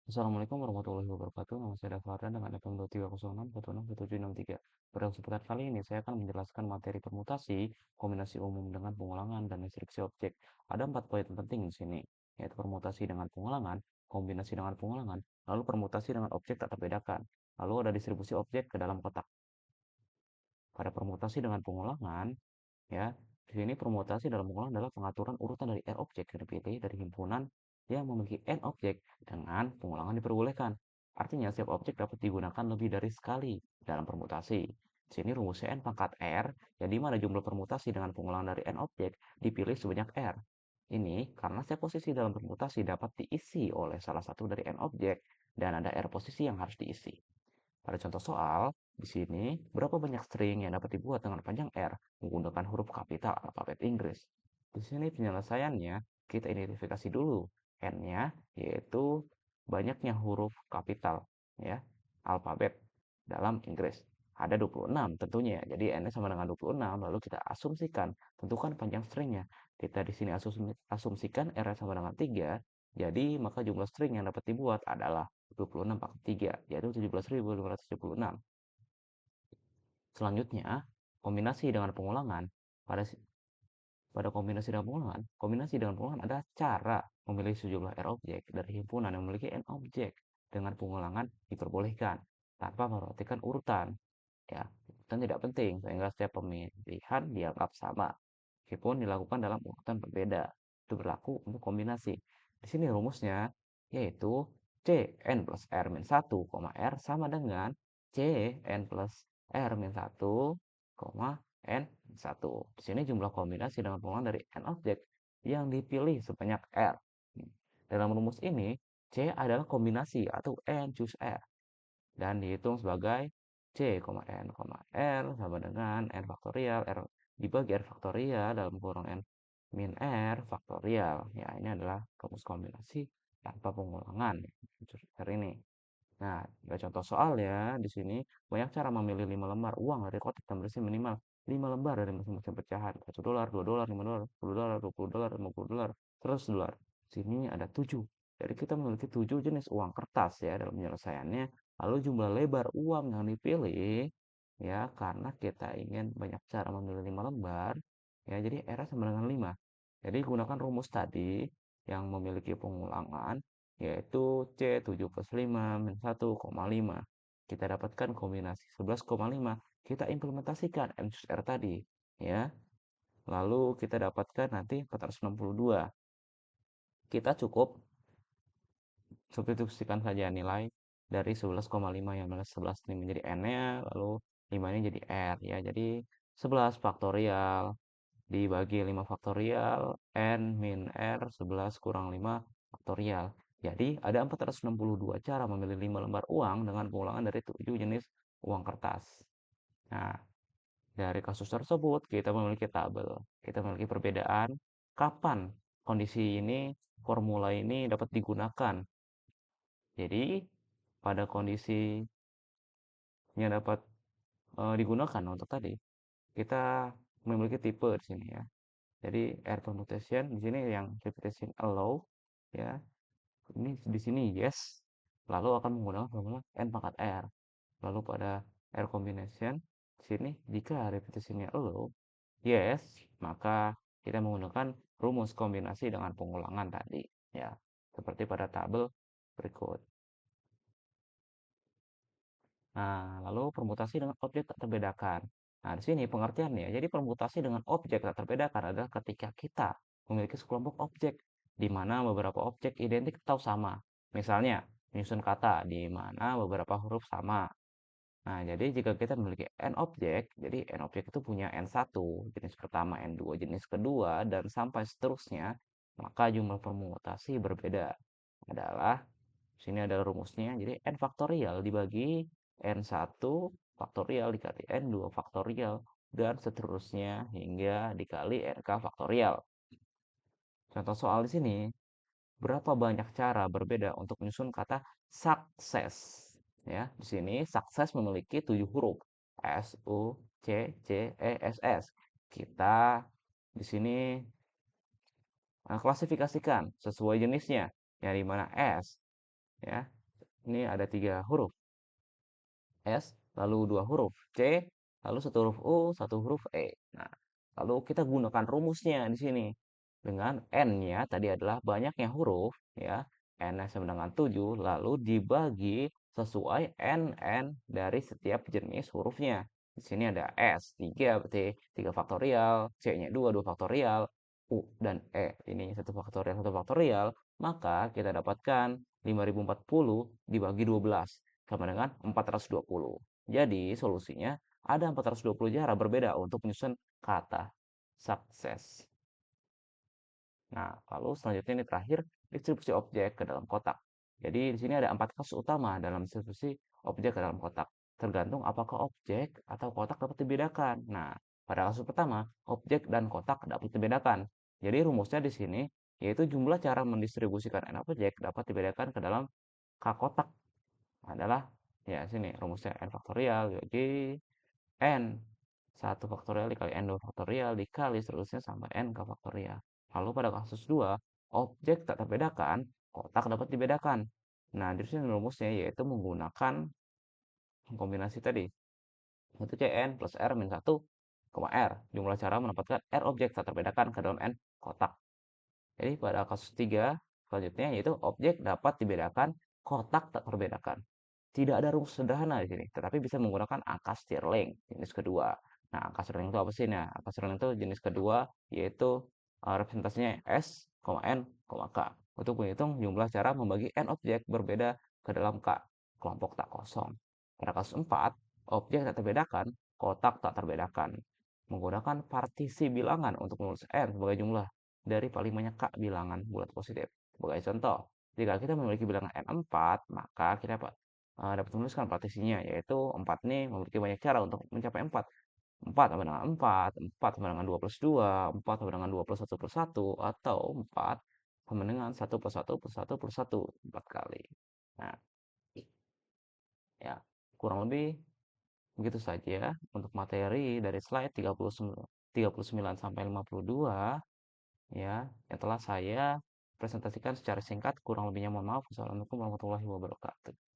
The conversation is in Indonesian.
Assalamualaikum warahmatullahi wabarakatuh. Nama saya Dafardan dengan NPM 2306161763. Pada kesempatan kali ini saya akan menjelaskan materi permutasi, kombinasi umum dengan pengulangan, dan instruksi objek. Ada 4 poin penting di sini, yaitu permutasi dengan pengulangan, kombinasi dengan pengulangan, lalu permutasi dengan objek tak terbedakan, lalu ada distribusi objek ke dalam kotak. Pada permutasi dengan pengulangan, ya, di sini permutasi dalam pengulangan adalah pengaturan urutan dari r objek yang dipilih dari himpunan yang memiliki n objek dengan pengulangan diperbolehkan. Artinya setiap objek dapat digunakan lebih dari sekali dalam permutasi. Di sini rumusnya n pangkat r, yang dimana jumlah permutasi dengan pengulangan dari n objek dipilih sebanyak r. Ini karena setiap posisi dalam permutasi dapat diisi oleh salah satu dari n objek dan ada r posisi yang harus diisi. Pada contoh soal, di sini berapa banyak string yang dapat dibuat dengan panjang R menggunakan huruf kapital alfabet Inggris. Di sini penyelesaiannya kita identifikasi dulu N-nya, yaitu banyaknya huruf kapital ya, alfabet dalam Inggris. Ada 26 tentunya, jadi N-nya sama dengan 26, lalu kita asumsikan, tentukan panjang stringnya. Kita di sini asumsikan R sama dengan 3, jadi maka jumlah string yang dapat dibuat adalah 26 pangkat 3, yaitu 17.576. Selanjutnya, kombinasi dengan pengulangan. Pada pada kombinasi dengan pengulangan ada cara memilih sejumlah R objek dari himpunan yang memiliki N objek dengan pengulangan diperbolehkan tanpa memperhatikan urutan. Ya, urutan tidak penting sehingga setiap pemilihan dianggap sama meskipun dilakukan dalam urutan berbeda. Itu berlaku untuk kombinasi. Di sini rumusnya yaitu C n plus R min 1, R sama dengan C n plus R min 1, n 1. Di sini jumlah kombinasi dengan pengulangan dari n objek yang dipilih sebanyak R. Dalam rumus ini, C adalah kombinasi atau n choose R dan dihitung sebagai C, N, R sama dengan N faktorial, R dibagi R faktorial dalam kurung N min R faktorial. Ya, ini adalah rumus kombinasi tanpa pengulangan. R ini. Nah, contoh soal ya, di sini banyak cara memilih 5 lembar uang dari kotak dan berisi minimal 5 lembar dari masing-masing pecahan. $1, $2, $5, $10, $20, $50, $100. Sini ada 7. Jadi kita memiliki 7 jenis uang kertas ya dalam penyelesaiannya. Lalu jumlah lebar uang yang dipilih ya karena kita ingin banyak cara memilih 5 lembar ya jadi R sama dengan 5. Jadi gunakan rumus tadi yang memiliki pengulangan yaitu C 7 plus 5 min 1,5. Kita dapatkan kombinasi 11,5. Kita implementasikan M choose R tadi ya. Lalu kita dapatkan nanti 462. Kita cukup substitusikan saja nilai dari 11,5 yang mana 11 ini menjadi N-nya, lalu 5 ini jadi R ya. Jadi 11 faktorial dibagi 5 faktorial, N min R 11 kurang 5 faktorial. Jadi ada 462 cara memilih 5 lembar uang dengan pengulangan dari 7 jenis uang kertas. Nah, dari kasus tersebut kita memiliki tabel. Kita memiliki perbedaan kapan kondisi ini, formula ini dapat digunakan. Jadi, pada kondisinya dapat digunakan untuk tadi, kita memiliki tipe di sini ya. Jadi R permutation di sini yang repetition allow ya. Ini di sini yes. Lalu akan menggunakan formula n pangkat R. Lalu pada R combination di sini jika repetitionnya allow yes, maka kita menggunakan rumus kombinasi dengan pengulangan tadi ya. Seperti pada tabel berikut. Nah, lalu permutasi dengan objek tak terbedakan. Nah, di sini pengertiannya. Jadi permutasi dengan objek tak terbedakan adalah ketika kita memiliki sekelompok objek di mana beberapa objek identik atau sama. Misalnya, menyusun kata di mana beberapa huruf sama. Nah, jadi jika kita memiliki n objek, jadi n objek itu punya n1, jenis pertama, n2, jenis kedua, dan sampai seterusnya, maka jumlah permutasi berbeda. Adalah sini ada rumusnya. Jadi n faktorial dibagi n1 faktorial dikali n2 faktorial dan seterusnya hingga dikali nk faktorial. Contoh soal di sini, berapa banyak cara berbeda untuk menyusun kata sukses? Ya, di sini sukses memiliki 7 huruf. S, U, C, C, E, S, S. Kita di sini klasifikasikan sesuai jenisnya, yang dimana S ya Ini ada 3 huruf. S, lalu 2 huruf C, lalu 1 huruf U, 1 huruf E. Nah, lalu kita gunakan rumusnya di sini. Dengan N-nya tadi adalah banyaknya huruf, ya. N-nya sama dengan 7, lalu dibagi sesuai N dari setiap jenis hurufnya. Di sini ada S, 3, berarti 3 faktorial, C-nya 2, 2 faktorial, U dan E. Ini 1 faktorial, 1 faktorial. Maka kita dapatkan 5040 dibagi 12 sama dengan 420. Jadi solusinya ada 420 cara berbeda untuk menyusun kata sukses. Nah, lalu selanjutnya ini terakhir, distribusi objek ke dalam kotak. Jadi di sini ada 4 kasus utama dalam distribusi objek ke dalam kotak. Tergantung apakah objek atau kotak dapat dibedakan. Nah, pada kasus pertama, objek dan kotak dapat dibedakan. Jadi rumusnya di sini yaitu jumlah cara mendistribusikan n objek dapat dibedakan ke dalam k kotak adalah ya sini rumusnya n faktorial dibagi n 1 faktorial dikali n 2 faktorial dikali seterusnya sampai n ke faktorial. Lalu pada kasus 2, objek tak terbedakan, kotak dapat dibedakan. Nah, di sini rumusnya yaitu menggunakan kombinasi tadi, yaitu Cn plus R min 1, R. Jumlah cara menempatkan R objek tak terbedakan ke dalam N kotak. Jadi pada kasus 3, selanjutnya yaitu objek dapat dibedakan, kotak tak terbedakan. Tidak ada rumus sederhana di sini, tetapi bisa menggunakan angka Stirling jenis kedua. Nah, angka Stirling itu apa sih? Nah, angka Stirling itu jenis kedua yaitu representasinya S, N, K untuk menghitung jumlah cara membagi N objek berbeda ke dalam K, kelompok tak kosong. Pada kasus 4, objek tak terbedakan, kotak tak terbedakan. Menggunakan partisi bilangan untuk menulis N sebagai jumlah dari paling banyak K bilangan bulat positif. Sebagai contoh, jika kita memiliki bilangan N4, maka kita dapat menuliskan partisinya, yaitu 4 ini memiliki banyak cara untuk mencapai 4. 4 sama dengan 4, 4 sama dengan 2 plus 2, 4 sama dengan 2 plus 1 plus 1, atau 4 sama dengan 1 plus 1 plus 1 plus 1, 4 kali. Nah, ya, kurang lebih begitu saja untuk materi dari slide 39 sampai 52 ya, yang telah saya presentasikan secara singkat. Kurang lebihnya mohon maaf. Wassalamualaikum warahmatullahi wabarakatuh.